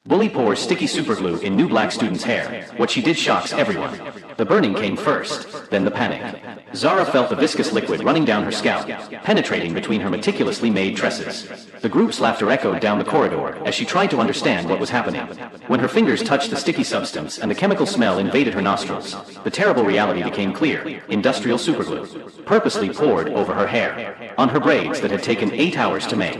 Bully pours sticky superglue in new black student's hair. What she did shocks everyone. The burning came first, then the panic. Zara felt the viscous liquid running down her scalp, penetrating between her meticulously made tresses. The group's laughter echoed down the corridor as she tried to understand what was happening. When her fingers touched the sticky substance and the chemical smell invaded her nostrils, the terrible reality became clear. Industrial superglue, purposely poured over her hair, on her braids that had taken 8 hours to make,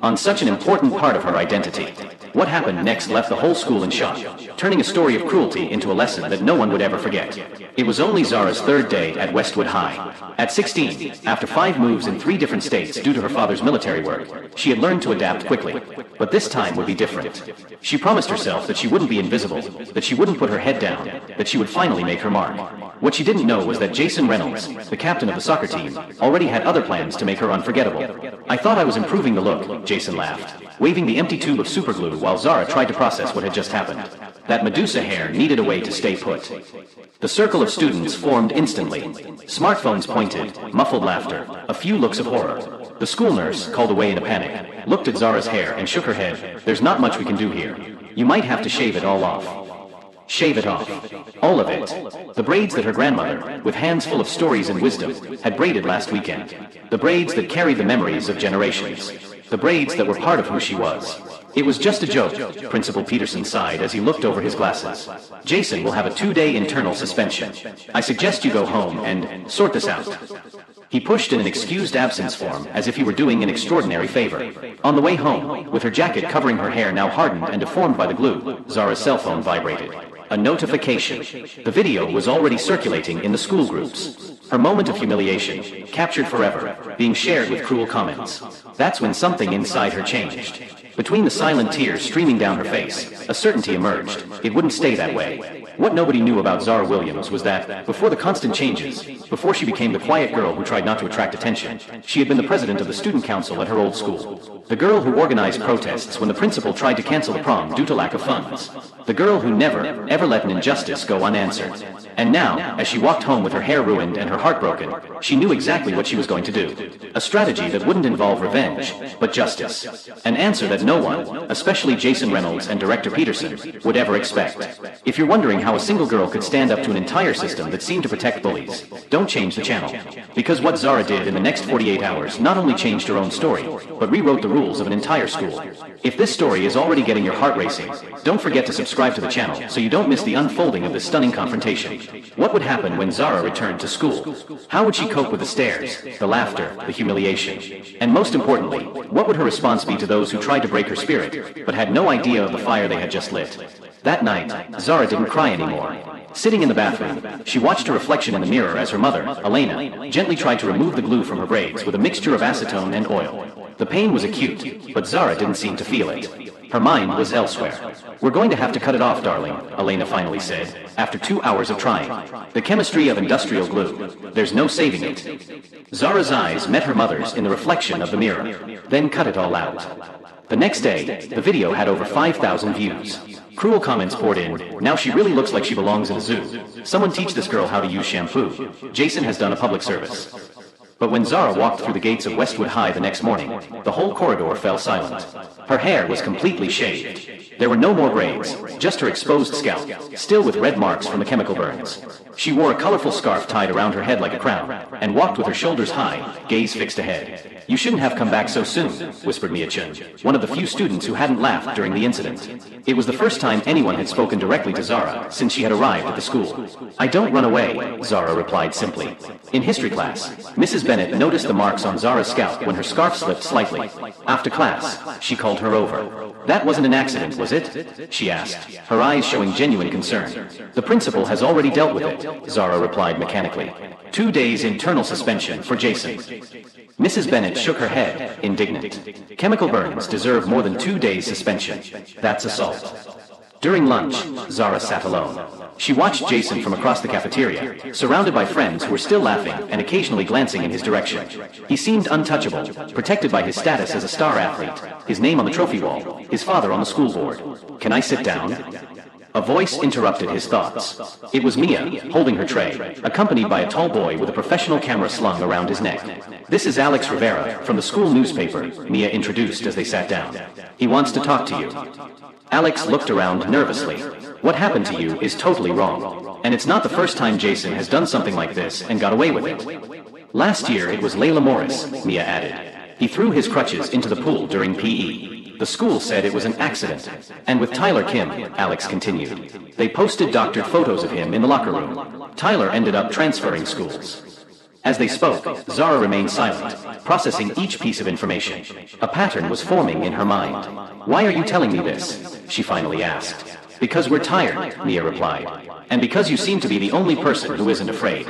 on such an important part of her identity. What happened next left the whole school in shock, turning a story of cruelty into a lesson that no one would ever forget. It was only Zara's third day at Westwood High. At 16, after 5 moves in 3 different states due to her father's military work, she had learned to adapt quickly. But this time would be different. She promised herself that she wouldn't be invisible, that she wouldn't put her head down, that she would finally make her mark. What she didn't know was that Jason Reynolds, the captain of the soccer team, already had other plans to make her unforgettable. "I thought I was improving the look," Jason laughed, waving the empty tube of superglue while Zara tried to process what had just happened. That Medusa hair needed a way to stay put. The circle of students formed instantly. Smartphones pointed, muffled laughter, a few looks of horror. The school nurse, called away in a panic, looked at Zara's hair and shook her head. "There's not much we can do here. You might have to shave it all off." Shave it off. All of it. The braids that her grandmother, with hands full of stories and wisdom, had braided last weekend. The braids that carried the memories of generations. The braids that were part of who she was. "It was just a joke," Principal Peterson sighed as he looked over his glasses. "Jason will have a 2-day internal suspension. I suggest you go home and sort this out." He pushed in an excused absence form as if he were doing an extraordinary favor. On the way home, with her jacket covering her hair now hardened and deformed by the glue, Zara's cell phone vibrated. A notification. The video was already circulating in the school groups. Her moment of humiliation, captured forever, being shared with cruel comments. That's when something inside her changed. Between the silent tears streaming down her face, a certainty emerged. It wouldn't stay that way. What nobody knew about Zara Williams was that, before the constant changes, before she became the quiet girl who tried not to attract attention, she had been the president of the student council at her old school. The girl who organized protests when the principal tried to cancel the prom due to lack of funds. The girl who never, ever let an injustice go unanswered. And now, as she walked home with her hair ruined and her heart broken, she knew exactly what she was going to do. A strategy that wouldn't involve revenge, but justice. An answer that no one, especially Jason Reynolds and Director Peterson, would ever expect. If you're wondering how a single girl could stand up to an entire system that seemed to protect bullies, don't change the channel. Because what Zara did in the next 48 hours not only changed her own story, but rewrote the rules of an entire school. If this story is already getting your heart racing, don't forget to subscribe to the channel so you don't miss the unfolding of this stunning confrontation. What would happen when Zara returned to school? How would she cope with the stares, the laughter, the humiliation? And most importantly, what would her response be to those who tried to break her spirit, but had no idea of the fire they had just lit? That night, Zara didn't cry anymore. Sitting in the bathroom, she watched her reflection in the mirror as her mother, Elena, gently tried to remove the glue from her braids with a mixture of acetone and oil. The pain was acute, but Zara didn't seem to feel it. Her mind was elsewhere. "We're going to have to cut it off, darling," Elena finally said, after 2 hours of trying. "The chemistry of industrial glue. There's no saving it." Zara's eyes met her mother's in the reflection of the mirror. "Then cut it all out." The next day, the video had over 5,000 views. Cruel comments poured in. "Now she really looks like she belongs in a zoo. Someone teach this girl how to use shampoo. Jason has done a public service." But when Zara walked through the gates of Westwood High the next morning, the whole corridor fell silent. Her hair was completely shaved. There were no more braids, just her exposed scalp, still with red marks from the chemical burns. She wore a colorful scarf tied around her head like a crown, and walked with her shoulders high, gaze fixed ahead. "You shouldn't have come back so soon," whispered Mia Chun, one of the few students who hadn't laughed during the incident. It was the first time anyone had spoken directly to Zara since she had arrived at the school. "I don't run away," Zara replied simply. In history class, Mrs. Bennett noticed the marks on Zara's scalp when her scarf slipped slightly. After class, she called her over. "That wasn't an accident, was it?" she asked, her eyes showing genuine concern. "The principal has already dealt with it," Zara replied mechanically. 2 days internal suspension for Jason. Mrs. Bennett shook her head, indignant. Chemical burns deserve more than 2 days suspension. That's assault. During lunch, Zara sat alone. She watched Jason from across the cafeteria, surrounded by friends who were still laughing and occasionally glancing in his direction. He seemed untouchable, protected by his status as a star athlete, his name on the trophy wall, his father on the school board. "Can I sit down?" A voice interrupted his thoughts. It was Mia, holding her tray, accompanied by a tall boy with a professional camera slung around his neck. "This is Alex Rivera, from the school newspaper," Mia introduced as they sat down. "He wants to talk to you." Alex looked around nervously. What happened to you is totally wrong. And it's not the first time Jason has done something like this and got away with it. Last year it was Layla Morris, Mia added. He threw his crutches into the pool during PE. The school said it was an accident. And with Tyler Kim, Alex continued. They posted doctored photos of him in the locker room. Tyler ended up transferring schools. As they spoke, Zara remained silent, processing each piece of information. A pattern was forming in her mind. "Why are you telling me this?" she finally asked. "Because we're tired," Mia replied. "And because you seem to be the only person who isn't afraid."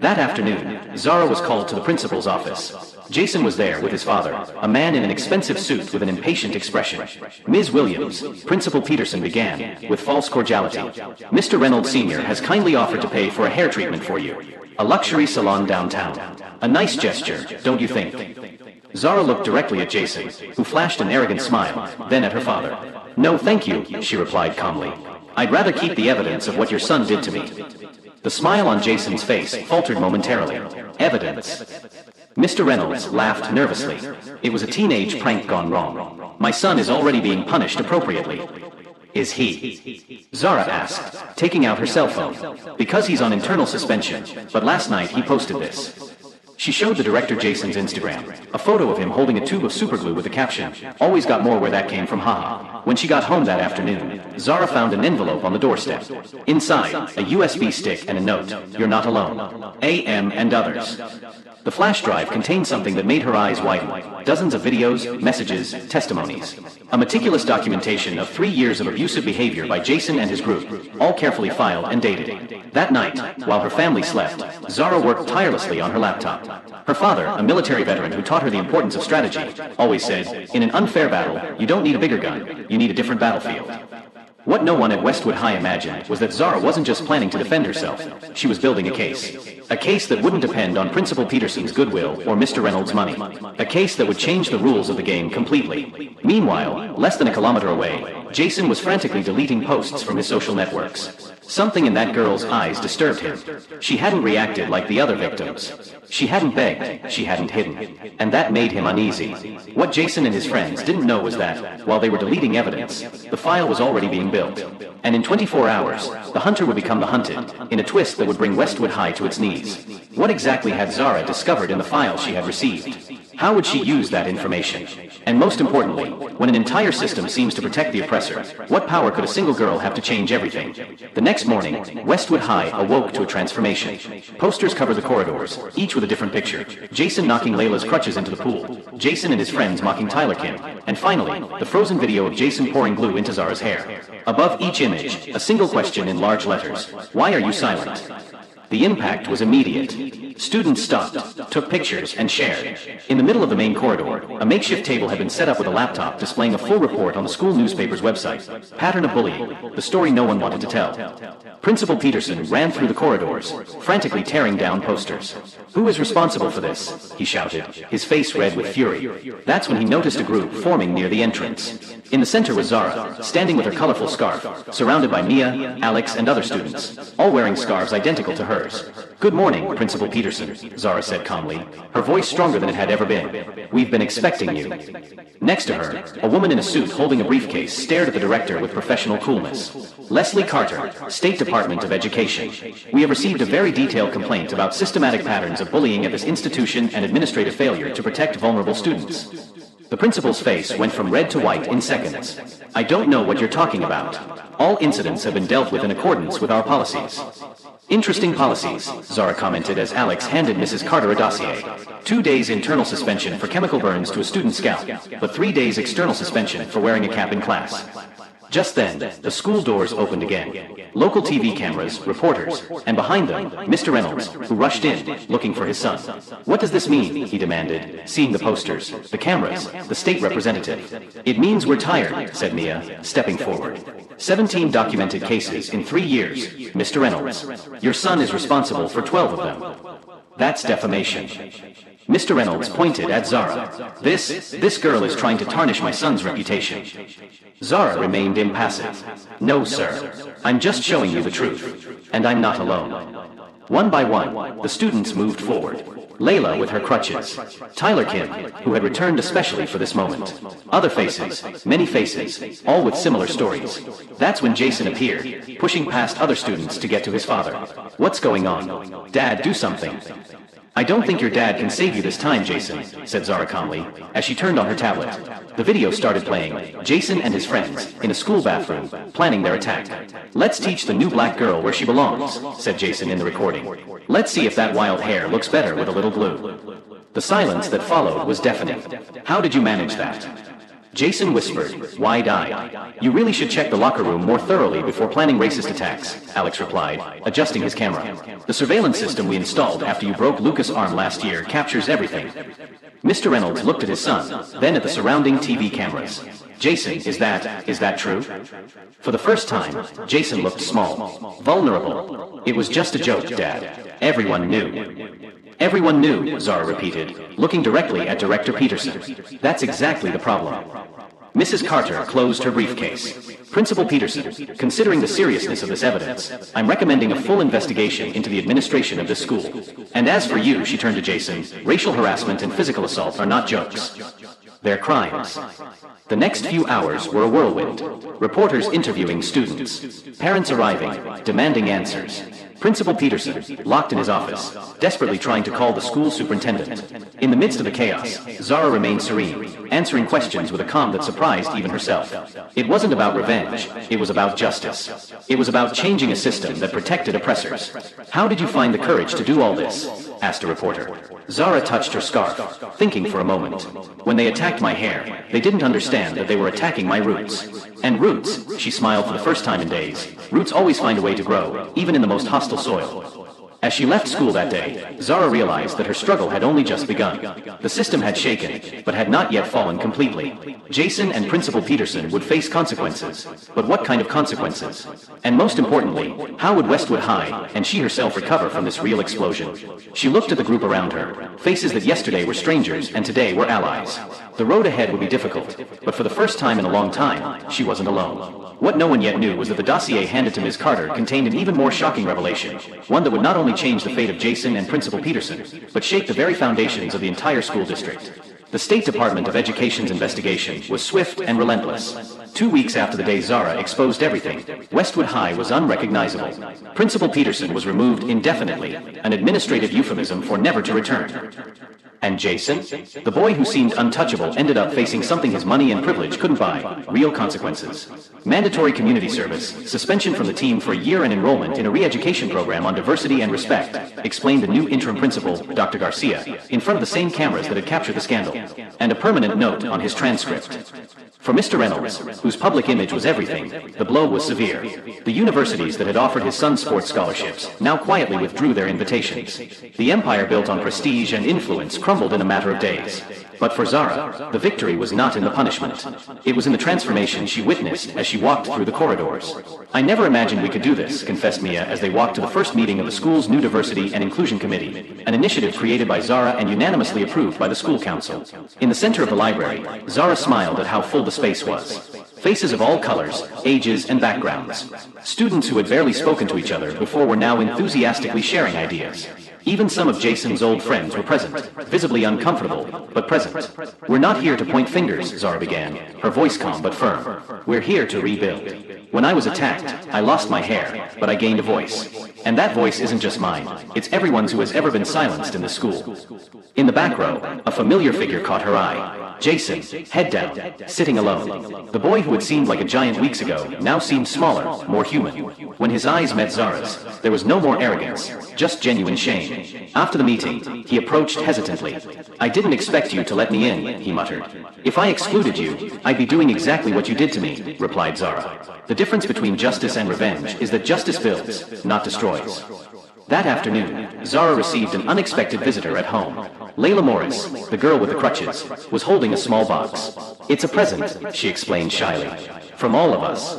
That afternoon, Zara was called to the principal's office. Jason was there with his father, a man in an expensive suit with an impatient expression. "Ms. Williams," Principal Peterson began, with false cordiality, "Mr. Reynolds Sr. has kindly offered to pay for a hair treatment for you. A luxury salon downtown. A nice gesture, don't you think?" Zara looked directly at Jason, who flashed an arrogant smile, then at her father. "No, thank you," she replied calmly. "I'd rather keep the evidence of what your son did to me." The smile on Jason's face faltered momentarily. "Evidence?" Mr. Reynolds laughed nervously. "It was a teenage prank gone wrong. My son is already being punished appropriately." "Is he?" Zara asked, taking out her cell phone. "Because he's on internal suspension, but last night he posted this." She showed the director Jason's Instagram, a photo of him holding a tube of superglue with the caption, "Always got more where that came from, haha." When she got home that afternoon, Zara found an envelope on the doorstep. Inside, a USB stick and a note, "You're not alone. AM and others." The flash drive contained something that made her eyes widen. Dozens of videos, messages, testimonies. A meticulous documentation of 3 years of abusive behavior by Jason and his group, all carefully filed and dated. That night, while her family slept, Zara worked tirelessly on her laptop. Her father, a military veteran who taught her the importance of strategy, always said, "In an unfair battle, you don't need a bigger gun, you need a different battlefield." What no one at Westwood High imagined was that Zara wasn't just planning to defend herself, she was building a case. A case that wouldn't depend on Principal Peterson's goodwill or Mr. Reynolds' money. A case that would change the rules of the game completely. Meanwhile, less than a kilometer away, Jason was frantically deleting posts from his social networks. Something in that girl's eyes disturbed him. She hadn't reacted like the other victims. She hadn't begged, she hadn't hidden. And that made him uneasy. What Jason and his friends didn't know was that, while they were deleting evidence, the file was already being built. And in 24 hours, the hunter would become the hunted, in a twist that would bring Westwood High to its knees. What exactly had Zara discovered in the file she had received? How would she use that information? And most importantly, when an entire system seems to protect the oppressor, what power could a single girl have to change everything? The next morning, Westwood High awoke to a transformation. Posters covered the corridors, each with a different picture. Jason knocking Layla's crutches into the pool. Jason and his friends mocking Tyler Kim. And finally, the frozen video of Jason pouring glue into Zara's hair. Above each image, a single question in large letters. "Why are you silent?" The impact was immediate. Students stopped, took pictures, and shared. In the middle of the main corridor, a makeshift table had been set up with a laptop displaying a full report on the school newspaper's website. Pattern of bullying, the story no one wanted to tell. Principal Peterson ran through the corridors, frantically tearing down posters. "Who is responsible for this?" he shouted, his face red with fury. That's when he noticed a group forming near the entrance. In the center was Zara, standing with her colorful scarf, surrounded by Mia, Alex, and other students, all wearing scarves identical to hers. "Good morning, Principal Peterson," Zara said calmly, her voice stronger than it had ever been. "We've been expecting you." Next to her, a woman in a suit holding a briefcase stared at the director with professional coolness. "Leslie Carter, State Department of Education. We have received a very detailed complaint about systematic patterns of bullying at this institution and administrative failure to protect vulnerable students." The principal's face went from red to white in seconds. "I don't know what you're talking about. All incidents have been dealt with in accordance with our policies." "Interesting policies," Zara commented as Alex handed Mrs. Carter a dossier. 2 days internal suspension for chemical burns to a student's scalp, but 3 days external suspension for wearing a cap in class. Just then, the school doors opened again. Local TV cameras, reporters, and behind them, Mr. Reynolds, who rushed in, looking for his son. "What does this mean?" he demanded, seeing the posters, the cameras, the state representative. "It means we're tired," said Mia, stepping forward. 17 documented cases in 3 years, Mr. Reynolds. Your son is responsible for 12 of them. That's defamation. Mr. Reynolds pointed at Zara. This girl is trying to tarnish my son's reputation. Zara remained impassive. No, sir. I'm just showing you the truth. And I'm not alone. One by one, the students moved forward. Layla with her crutches. Tyler Kim, who had returned especially for this moment. Other faces, many faces, all with similar stories. That's when Jason appeared, pushing past other students to get to his father. What's going on? Dad, do something. I don't think your dad can save you this time, Jason, said Zara calmly, as she turned on her tablet. The video started playing, Jason and his friends, in a school bathroom, planning their attack. Let's teach the new black girl where she belongs, said Jason in the recording. Let's see if that wild hair looks better with a little glue. The silence that followed was deafening. How did you manage that? Jason whispered, wide-eyed. You really should check the locker room more thoroughly before planning racist attacks, Alex replied, adjusting his camera. The surveillance system we installed after you broke Lucas' arm last year captures everything. Mr. Reynolds looked at his son, then at the surrounding TV cameras. Jason, is that true? For the first time, Jason looked small, vulnerable. It was just a joke, Dad. Everyone knew. Everyone knew, Zara repeated, looking directly at Director Peterson. That's exactly the problem. Mrs. Carter closed her briefcase. Principal Peterson, considering the seriousness of this evidence, I'm recommending a full investigation into the administration of this school. And as for you, she turned to Jason, racial harassment and physical assault are not jokes. They're crimes. The next few hours were a whirlwind. Reporters interviewing students. Parents arriving, demanding answers. Principal Peterson, locked in his office, desperately trying to call the school superintendent. In the midst of the chaos, Zara remained serene, answering questions with a calm that surprised even herself. It wasn't about revenge, it was about justice. It was about changing a system that protected oppressors. How did you find the courage to do all this? Asked a reporter. Zara touched her scarf, thinking for a moment. When they attacked my hair, they didn't understand that they were attacking my roots. And roots, she smiled for the first time in days, roots always find a way to grow, even in the most hostile soil. As she left school that day, Zara realized that her struggle had only just begun. The system had shaken, but had not yet fallen completely. Jason and Principal Peterson would face consequences. But what kind of consequences? And most importantly, how would Westwood High and she herself recover from this real explosion? She looked at the group around her, faces that yesterday were strangers and today were allies. The road ahead would be difficult, but for the first time in a long time, she wasn't alone. What no one yet knew was that the dossier handed to Ms. Carter contained an even more shocking revelation, one that would not only change the fate of Jason and Principal Peterson, but shake the very foundations of the entire school district. The State Department of Education's investigation was swift and relentless. 2 weeks after the day Zara exposed everything, Westwood High was unrecognizable. Principal Peterson was removed indefinitely, an administrative euphemism for never to return. And Jason, the boy who seemed untouchable, ended up facing something his money and privilege couldn't buy, real consequences. Mandatory community service, suspension from the team for a year, and enrollment in a re-education program on diversity and respect, explained the new interim principal, Dr. Garcia, in front of the same cameras that had captured the scandal, and a permanent note on his transcript. For Mr. Reynolds, whose public image was everything, the blow was severe. The universities that had offered his son sports scholarships now quietly withdrew their invitations. The empire built on prestige and influence crumbled in a matter of days. But for Zara, the victory was not in the punishment. It was in the transformation she witnessed as she walked through the corridors. I never imagined we could do this, confessed Mia as they walked to the first meeting of the school's new Diversity and Inclusion Committee, an initiative created by Zara and unanimously approved by the school council. In the center of the library, Zara smiled at how full the space was. Faces of all colors, ages, and backgrounds. Students who had barely spoken to each other before were now enthusiastically sharing ideas. Even some of Jason's old friends were present, visibly uncomfortable, but present. We're not here to point fingers, Zara began, her voice calm but firm. We're here to rebuild. When I was attacked, I lost my hair, but I gained a voice. And that voice isn't just mine, it's everyone's who has ever been silenced in the school. In the back row, a familiar figure caught her eye. Jason, head down, sitting alone. The boy who had seemed like a giant weeks ago now seemed smaller, more human. When his eyes met Zara's, there was no more arrogance, just genuine shame. After the meeting, he approached hesitantly. I didn't expect you to let me in, he muttered. If I excluded you, I'd be doing exactly what you did to me, replied Zara. The difference between justice and revenge is that justice builds, not destroys. That afternoon, Zara received an unexpected visitor at home. Layla Morris, the girl with the crutches, was holding a small box. It's a present, she explained shyly. From all of us.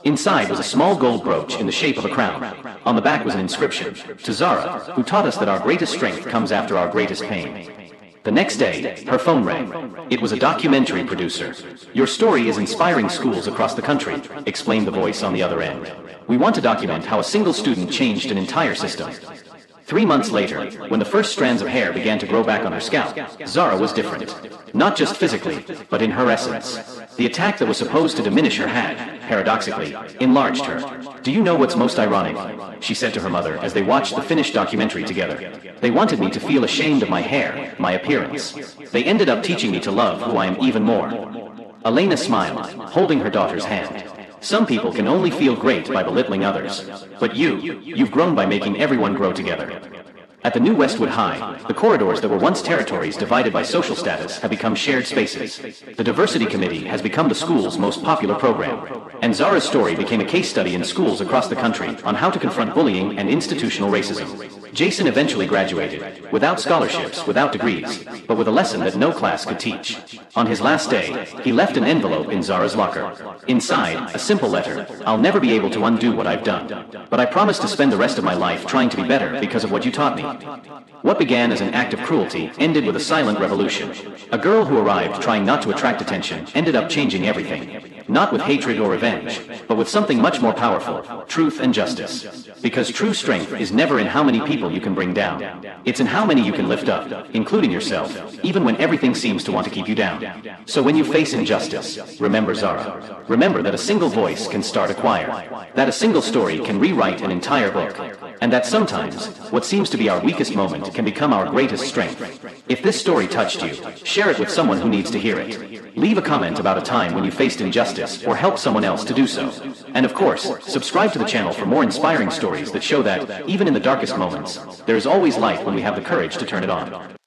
Inside was a small gold brooch in the shape of a crown. On the back was an inscription, to Zara, who taught us that our greatest strength comes after our greatest pain. The next day, her phone rang. It was a documentary producer. "Your story is inspiring schools across the country," explained the voice on the other end. "We want to document how a single student changed an entire system." 3 months later, when the first strands of hair began to grow back on her scalp, Zara was different. Not just physically, but in her essence. The attack that was supposed to diminish her had, paradoxically, enlarged her. "Do you know what's most ironic?" she said to her mother as they watched the finished documentary together. "They wanted me to feel ashamed of my hair, my appearance. They ended up teaching me to love who I am even more." Elena smiled, holding her daughter's hand. "Some people can only feel great by belittling others. But you've grown by making everyone grow together." At the new Westwood High, the corridors that were once territories divided by social status have become shared spaces. The Diversity Committee has become the school's most popular program. And Zara's story became a case study in schools across the country on how to confront bullying and institutional racism. Jason eventually graduated, without scholarships, without degrees, but with a lesson that no class could teach. On his last day, he left an envelope in Zara's locker. Inside, a simple letter: "I'll never be able to undo what I've done, but I promise to spend the rest of my life trying to be better because of what you taught me." What began as an act of cruelty ended with a silent revolution. A girl who arrived trying not to attract attention ended up changing everything. Not with hatred or revenge, but with something much more powerful: truth and justice. Because true strength is never in how many people you can bring down. It's in how many you can lift up, including yourself, even when everything seems to want to keep you down. So when you face injustice, remember Zara. Remember that a single voice can start a choir. That a single story can rewrite an entire book. And that sometimes, what seems to be our weakest moment can become our greatest strength. If this story touched you, share it with someone who needs to hear it. Leave a comment about a time when you faced injustice or help someone else to do so. And of course, subscribe to the channel for more inspiring stories that show that, even in the darkest moments, there is always light when we have the courage to turn it on.